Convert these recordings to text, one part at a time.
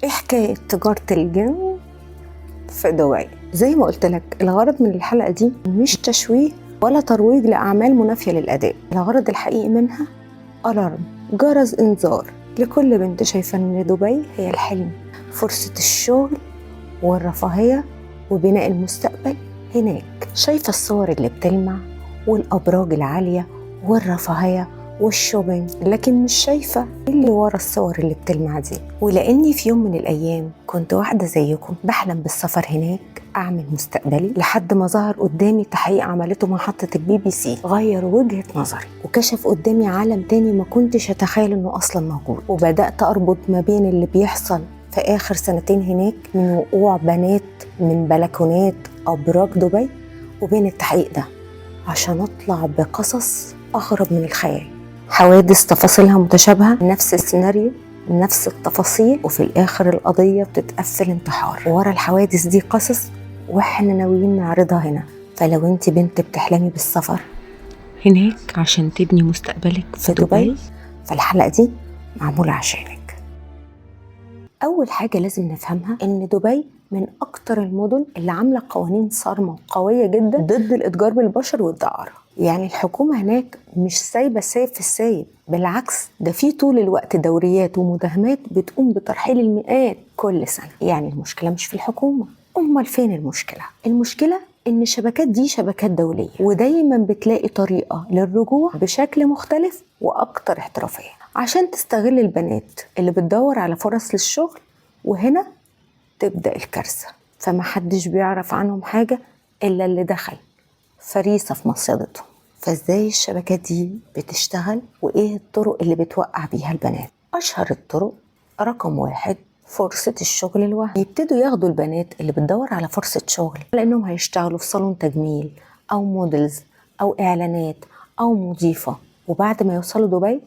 ايه حكاية تجارة الجن في دبي؟ زي ما قلت لك، الغرض من الحلقة دي مش تشويه ولا ترويج لأعمال منافية للأداء. الغرض الحقيقي منها ألارم، جرس إنذار لكل بنت شايفة إن دبي هي الحلم، فرصة الشغل والرفاهية وبناء المستقبل هناك. شايفة الصور اللي بتلمع والأبراج العالية والرفاهية والشوبينج، لكن مش شايفة اللي ورا الصور اللي بتلمع دي. ولأني في يوم من الأيام كنت واحدة زيكم بحلم بالسفر هناك، أعمل مستقبلي، لحد ما ظهر قدامي تحقيق عملته محطة الBBC غير وجهة نظري وكشف قدامي عالم تاني ما كنتش أتخيل إنه أصلا موجود. وبدأت أربط ما بين اللي بيحصل في آخر سنتين هناك من وقوع بنات من بلكونات أبراج دبي وبين التحقيق ده، عشان أطلع بقصص أغرب من الخيال. حوادث تفاصيلها متشابهة، نفس السيناريو، نفس التفاصيل، وفي الآخر القضية بتتقفل انتحار. ورا الحوادث دي قصص وإحنا ناويين نعرضها هنا. فلو أنت بنت بتحلمي بالسفر هناك عشان تبني مستقبلك في دبي، فالحلقة دي معمولة عشانك. أول حاجة لازم نفهمها إن دبي من أكتر المدن اللي عاملة قوانين صارمة وقوية جدا ضد الإتجار بالبشر والدعارة. يعني الحكومة هناك مش سايبة السيف في السايب، بالعكس ده في طول الوقت دوريات ومداهمات بتقوم بترحيل المئات كل سنة. يعني المشكلة مش في الحكومة، أمال فين المشكلة؟ المشكلة إن الشبكات دي شبكات دولية، ودايما بتلاقي طريقة للرجوع بشكل مختلف وأكتر احترافية عشان تستغل البنات اللي بتدور على فرص للشغل. وهنا تبدأ الكارثة، فمحدش بيعرف عنهم حاجة إلا اللي دخل فريسة في مصيدتهم. فازاي الشبكات دي بتشتغل وإيه الطرق اللي بتوقع بيها البنات؟ أشهر الطرق رقم 1 فرصة الشغل الوهمي. يبتدوا ياخدوا البنات اللي بتدور على فرصة شغل لأنهم هيشتغلوا في صالون تجميل أو موديلز أو إعلانات أو مضيفة، وبعد ما يوصلوا دبي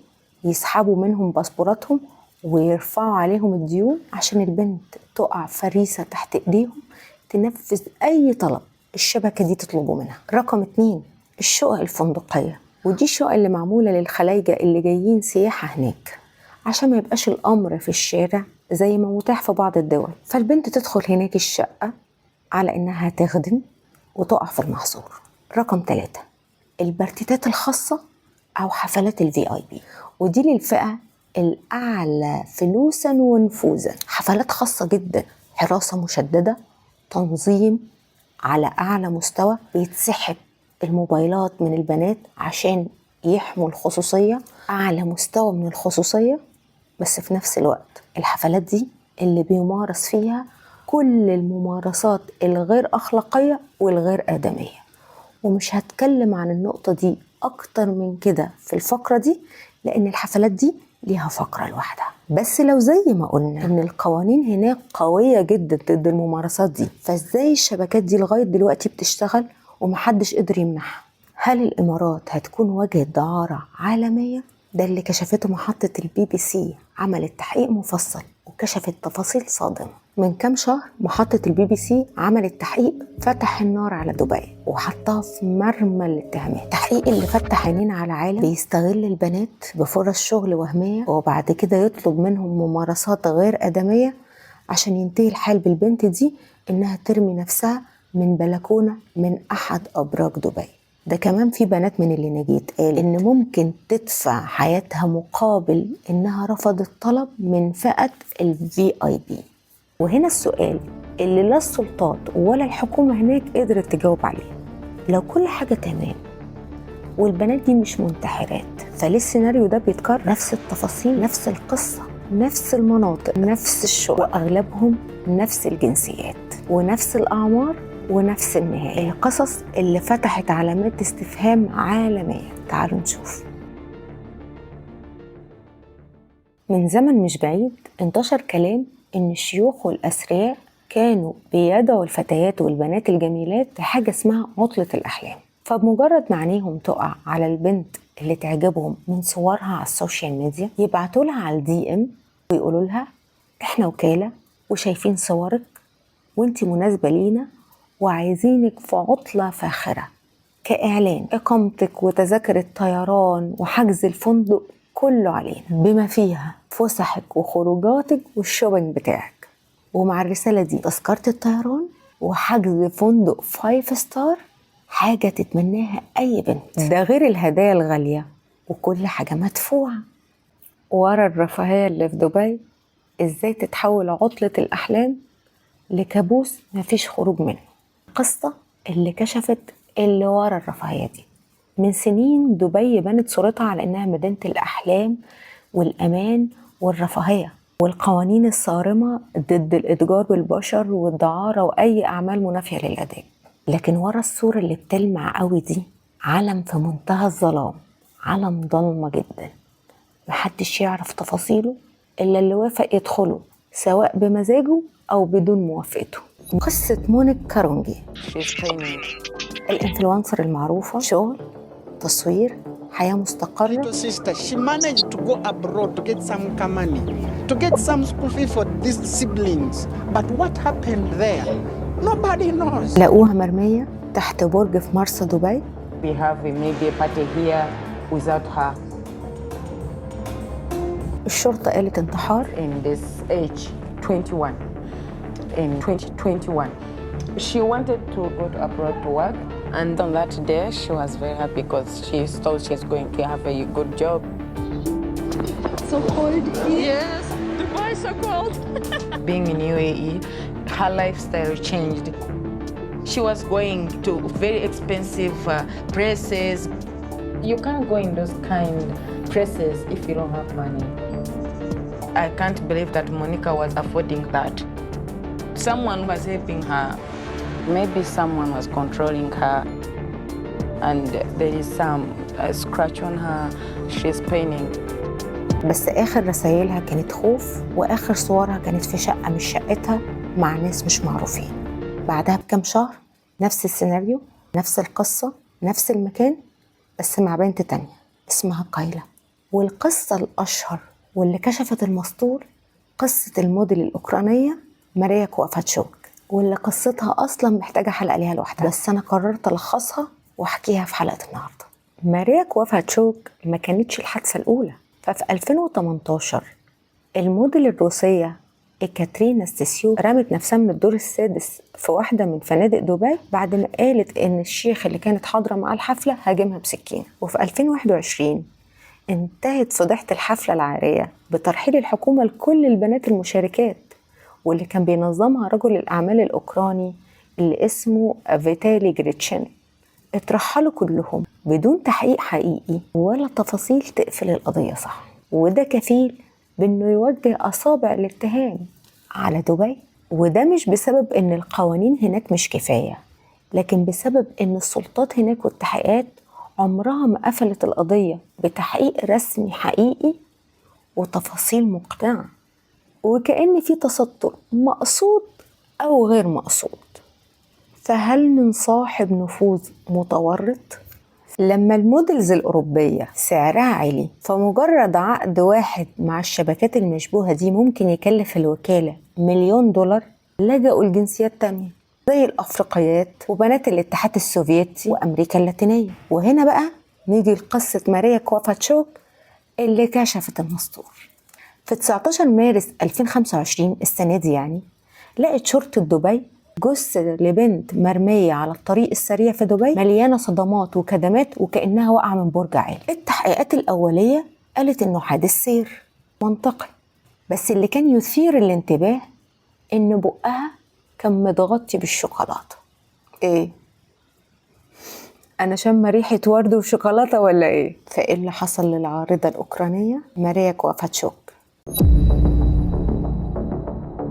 يسحبوا منهم باسبوراتهم ويرفعوا عليهم الديون عشان البنت تقع فريسة تحت إيديهم تنفذ أي طلب الشبكة دي تطلبه منها. رقم 2 الشقق الفندقية، ودي الشقق اللي معمولة للخلايجة اللي جايين سياحة هناك عشان ما يبقاش الأمر في الشارع زي ما متاح في بعض الدول. فالبنت تدخل هناك الشقة على إنها تخدم وتقع في المحظور. رقم 3 البارتيتات الخاصة أو حفلات الVIP، ودي للفئة الأعلى فلوسا ونفوذا. حفلات خاصة جدا، حراسة مشددة، تنظيم على أعلى مستوى، بيتسحب الموبايلات من البنات عشان يحموا الخصوصية، أعلى مستوى من الخصوصية. بس في نفس الوقت الحفلات دي اللي بيمارس فيها كل الممارسات الغير أخلاقية والغير آدمية. ومش هتكلم عن النقطة دي أكتر من كده في الفقرة دي، لأن الحفلات دي ليها فقرة لوحدها. بس لو زي ما قلنا إن القوانين هناك قوية جدا ضد الممارسات دي، فإزاي الشبكات دي لغاية دلوقتي بتشتغل ومحدش قدر يمنعها؟ هل الإمارات هتكون واجهة دعارة عالمية؟ ده اللي كشفته محطة الBBC، عملت تحقيق مفصل وكشفت تفاصيل صادمة. من كام شهر محطة الBBC عملت تحقيق فتح النار على دبي وحطها في مرمى الاتهامات. التحقيق اللي فتح عينينا على عالم بيستغل البنات بفرص شغل وهمية وبعد كده يطلب منهم ممارسات غير آدمية عشان ينتهي الحال بالبنت دي إنها ترمي نفسها من بلكونة من أحد أبراج دبي. ده كمان في بنات من اللي نجيت قال إن ممكن تدفع حياتها مقابل إنها رفضت طلب من فئة الVIP. وهنا السؤال اللي لا السلطات ولا الحكومة هناك قدرت تجاوب عليه: لو كل حاجة تمام والبنات دي مش منتحرات، فليه السيناريو ده بيتكرر؟ نفس التفاصيل، نفس القصة، نفس المناطق، نفس الشغل، وأغلبهم نفس الجنسيات ونفس الأعمار ونفس النهاية. القصص اللي فتحت علامات استفهام عالمية. تعالوا نشوف. من زمن مش بعيد انتشر كلام إن الشيوخ والأثرياء كانوا بيدعوا الفتيات والبنات الجميلات لحاجة اسمها عطلة الأحلام. فبمجرد ما عينيهم تقع على البنت اللي تعجبهم من صورها على السوشيال ميديا، يبعتوا لها على الDM ويقولوا لها احنا وكالة وشايفين صورك وانتي مناسبة لينا وعايزينك في عطلة فاخرة كإعلان، إقامتك وتذاكر الطيران وحجز الفندق كله علينا، بما فيها فسحك وخروجاتك والشوبينج بتاعك. ومع الرسالة دي تذكرة الطيران وحجز فندق 5 ستار، حاجة تتمناها أي بنت، ده غير الهدايا الغالية وكل حاجة مدفوعة. ورا الرفاهية اللي في دبي إزاي تتحول عطلة الأحلام لكابوس مفيش خروج منه. القصة اللي كشفت اللي ورا الرفاهية دي. من سنين دبي بنت صورتها على إنها مدينة الأحلام والأمان والرفاهية والقوانين الصارمة ضد الإتجار بالبشر والدعارة وأي أعمال منافية للآداب. لكن ورا الصورة اللي بتلمع قوي دي عالم في منتهى الظلام، عالم ضلمة جدا محدش يعرف تفاصيله إلا اللي وافق يدخله سواء بمزاجه أو بدون موافقته. قصة مونيك كارونجي، الانفلونسر المعروفة، شغل، تصوير، حياة مستقرة. She managed to go abroad to get some money, to get some school fee for these siblings. But what happened there? Nobody knows. لقوها مرمية تحت برج في مرسى دبي. We have maybe a party here without her. الشرطة قالت انتحار. In this age, 21, in 2021. She wanted to go to abroad to work, and on that day she was very happy because she thought she's going to have a good job. So cold here. Yes, Dubai is so cold. Being in UAE, her lifestyle changed. She was going to very expensive places. You can't go in those kind places if you don't have money. I can't believe that Monica was affording that. Someone was helping her. Maybe someone was controlling her, and there is some scratch on her. She's paining. بس آخر رسائلها كانت خوف، وآخر صورها كانت في شقة مش شقتها مع ناس مش معروفين. بعدها بكم شهر نفس السيناريو، نفس القصة، نفس المكان، بس مع بنت تانية اسمها كايلا. والقصة الأشهر واللي كشفت المستور قصة الموديل الأوكرانية ماريا كوافاتشوك، واللي قصتها أصلا محتاجة حلقة ليها لوحدها، بس أنا قررت ألخصها وأحكيها في حلقة النهاردة. ماريا كوافاتشوك ما كانتش الحادثة الأولى. ففي 2018 الموديل الروسية إكاترينا ستيسيوك رمت نفسها من الدور السادس في واحدة من فنادق دبي بعد ما قالت إن الشيخ اللي كانت حاضرة مع الحفلة هاجمها بسكين. وفي 2021 انتهت فضيحة الحفلة العارية بترحيل الحكومة لكل البنات المشاركات، واللي كان بينظمها رجل الأعمال الأوكراني اللي اسمه فيتالي جريتشين. اترحلوا كلهم بدون تحقيق حقيقي ولا تفاصيل تقفل القضية صح، وده كفيل بأنه يوجه أصابع الاتهام على دبي. وده مش بسبب أن القوانين هناك مش كفاية، لكن بسبب أن السلطات هناك والتحقيقات عمرها ما قفلت القضية بتحقيق رسمي حقيقي وتفاصيل مقنعة، وكأن في تستر مقصود أو غير مقصود. فهل من صاحب نفوذ متورط؟ لما المودلز الأوروبية سعرها عالي، فمجرد عقد واحد مع الشبكات المشبوهة دي ممكن يكلف الوكالة $1,000,000، لجأوا الجنسيات تانية زي الأفريقيات وبنات الاتحاد السوفيتي وأمريكا اللاتينية. وهنا بقى نيجي لقصة ماريا كوافاتشوك اللي كشفت المستور. في 19 مارس 2025 السنة دي يعني، لقت شرطة دبي جثة لبنت مرمية على الطريق السريع في دبي مليانة صدمات وكدمات وكأنها واقعة من برج عالي. التحقيقات الأولية قالت إنه حادث سير منطقي، بس اللي كان يثير الانتباه إن بقها كان متغطي بالشوكولاتة. إيه؟ أنا شم ريحة ورد وشوكولاتة ولا إيه؟ فإيه اللي حصل للعارضة الأوكرانية ماريا كوافاتشوك؟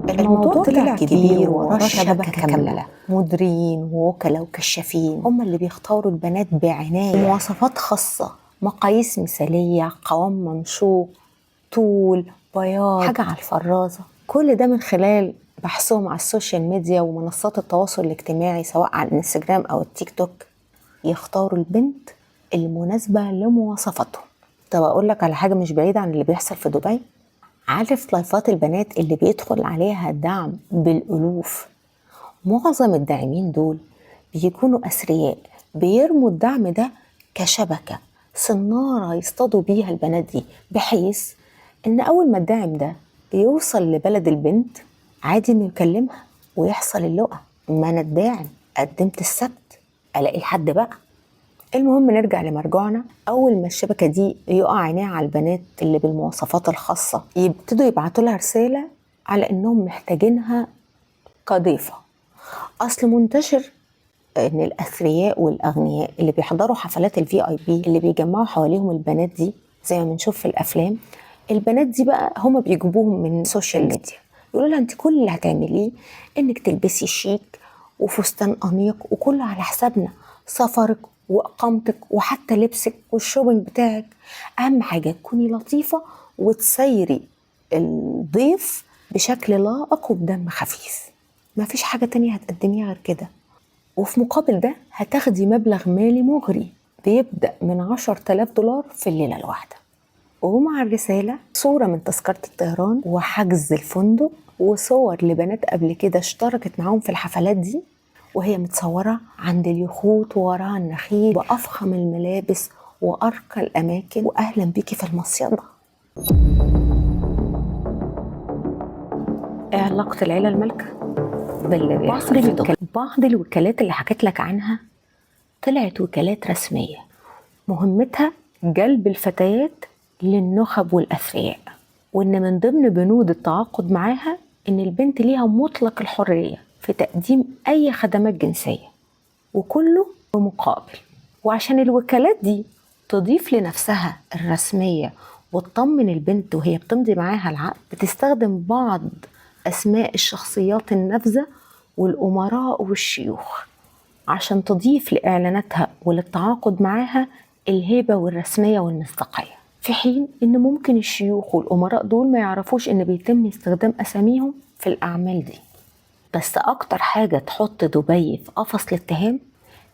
الموضوع طلع كبير وراه شبكة كاملة، مديرين ووكلاء وكشافين هم اللي بيختاروا البنات بعناية، مواصفات خاصة، مقاييس مثالية، قوام ممشوق، طول، بياض، حاجة على الفرازة. كل ده من خلال بحثهم على السوشيال ميديا ومنصات التواصل الاجتماعي سواء على الانستجرام أو التيك توك، يختاروا البنت المناسبة لمواصفاتهم. طب أقول لك على حاجة مش بعيدة عن اللي بيحصل في دبي. عارف لايفات البنات اللي بيدخل عليها دعم بالألوف؟ معظم الداعمين دول بيكونوا أثرياء بيرموا الدعم ده كشبكة صنارة يصطادوا بيها البنات دي، بحيث إن أول ما الداعم ده يوصل لبلد البنت عادي انه يكلمها ويحصل اللقا. ما انا الداعم قدمت السبت، الاقي الحد بقى. المهم نرجع لمرجوعنا. اول ما الشبكه دي يقع عينيها على البنات اللي بالمواصفات الخاصه، يبتدوا يبعتوا لها رساله على انهم محتاجينها كضيفه. اصل منتشر ان الاثرياء والاغنياء اللي بيحضروا حفلات الVIP اللي بيجمعوا حواليهم البنات دي زي ما بنشوف في الافلام، البنات دي بقى هما بيجيبوهم من السوشيال ميديا، يقولوا لها انت كل اللي هتعمليه انك تلبسي شيك وفستان انيق وكله على حسابنا، سفرك واقامتك وحتى لبسك والشوبينج بتاعك، اهم حاجه تكوني لطيفه وتسيري الضيف بشكل لائق وبدم خفيف. مفيش حاجه تانية هتقدميها غير كده. وفي مقابل ده هتاخدي مبلغ مالي مغري بيبدأ من $10,000 في الليلة الواحدة. ومع الرسالة صورة من تذكرة الطيران وحجز الفندق وصور لبنات قبل كده اشتركت معاهم في الحفلات دي وهي متصورة عند اليخوت ووراها النخيل بأفخم الملابس وأرقى الأماكن، وأهلا بيكي في المصيدة. ايه علاقة العيلة المالكة باللي بيحصل في دبي؟ بعض الوكالات اللي حكيت لك عنها طلعت وكالات رسمية مهمتها جلب الفتيات للنخب والأثرياء، وإن من ضمن بنود التعاقد معاها إن البنت ليها مطلق الحرية في تقديم أي خدمات جنسية وكله بمقابل. وعشان الوكالات دي تضيف لنفسها الرسمية وتطمن البنت وهي بتمضي معاها العقد، بتستخدم بعض أسماء الشخصيات النافذة والأمراء والشيوخ عشان تضيف لإعلاناتها وللتعاقد معاها الهيبة والرسمية والمصداقية، في حين إن ممكن الشيوخ والأمراء دول ما يعرفوش إن بيتم استخدام أساميهم في الأعمال دي. بس أكتر حاجة تحط دبي في قفص الاتهام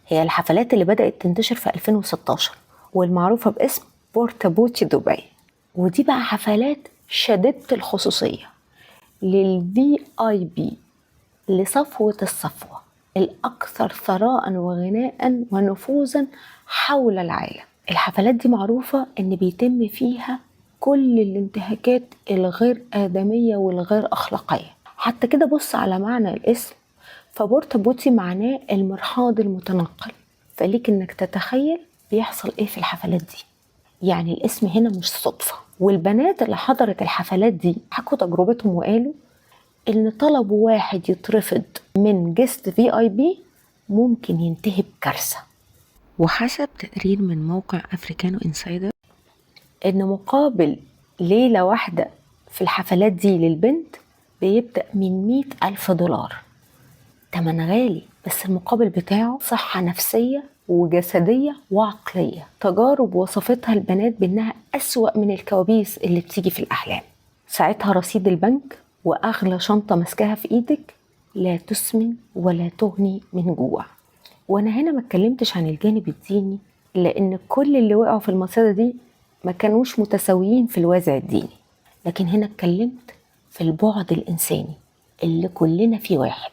هي الحفلات اللي بدأت تنتشر في 2016 والمعروفة باسم بورتابوتي دبي. ودي بقى حفلات شديدة الخصوصية للVIP، لصفوة الصفوة الأكثر ثراء وغناء ونفوذا حول العالم. الحفلات دي معروفة إن بيتم فيها كل الانتهاكات الغير آدمية والغير أخلاقية. حتى كده بص على معنى الاسم، فبورتابوتي معناه المرحاض المتنقل، فليك إنك تتخيل بيحصل إيه في الحفلات دي. يعني الاسم هنا مش صدفة. والبنات اللي حضرت الحفلات دي حكوا تجربتهم وقالوا إن طلب واحد يترفض من جست VIP ممكن ينتهي بكارثة. وحسب تقرير من موقع أفريكانو إنسايدر إن مقابل ليلة واحدة في الحفلات دي للبنت بيبدأ من $100,000. تمن غالي، بس المقابل بتاعه صحة نفسية وجسدية وعقلية. تجارب وصفتها البنات بأنها أسوأ من الكوابيس اللي بتيجي في الأحلام. ساعتها رصيد البنك وأغلى شنطة مسكها في إيدك لا تسمن ولا تغني من جوع. وأنا هنا ما اتكلمتش عن الجانب الديني، لأن كل اللي وقعوا في المصيدة دي ما كانوش متساويين في الوازع الديني، لكن هنا اتكلمت في البعد الإنساني اللي كلنا فيه واحد.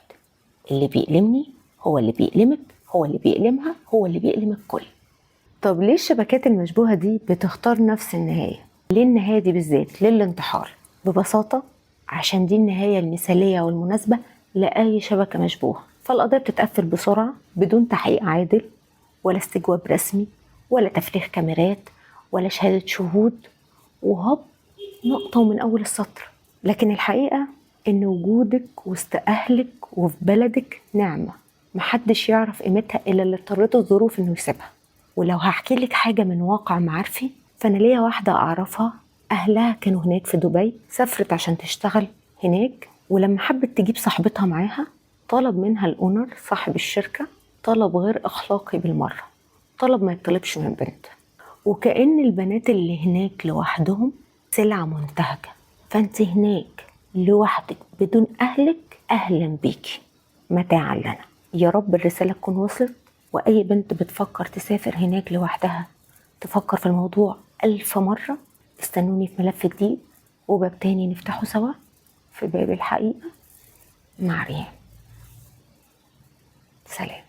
اللي بيألمني هو اللي بيألمك، هو اللي بيألمها، هو اللي بيألم الكل. طب ليه الشبكات المشبوهة دي بتختار نفس النهاية؟ ليه النهاية دي بالذات؟ ليه الانتحار؟ ببساطة عشان دي النهاية المثالية والمناسبة لأي شبكة مشبوهة. فالقضية بتتقفل بسرعة بدون تحقيق عادل ولا استجواب رسمي ولا تفريغ كاميرات ولا شهادة شهود، وهوب نقطة من أول السطر. لكن الحقيقة إن وجودك وسط أهلك وفي بلدك نعمة محدش يعرف قيمتها إلا اللي اضطرته الظروف إنه يسيبها. ولو هحكي لك حاجة من واقع معارفي، فأنا ليا واحدة أعرفها أهلها كانوا هناك في دبي، سافرت عشان تشتغل هناك، ولما حبت تجيب صاحبتها معاها طلب منها الأونر صاحب الشركة طلب غير أخلاقي بالمرة، طلب ما يطلبش من بنت. وكأن البنات اللي هناك لوحدهم سلعة منتهكة، فأنت هناك لوحدك بدون أهلك أهلا بيكي متاعا لنا. يا رب الرسالة تكون وصلت، وأي بنت بتفكر تسافر هناك لوحدها تفكر في الموضوع 1000 مرة. استنوني في ملف جديد وباب تاني نفتحه سوا في باب الحقيقة مع ريان. سلام.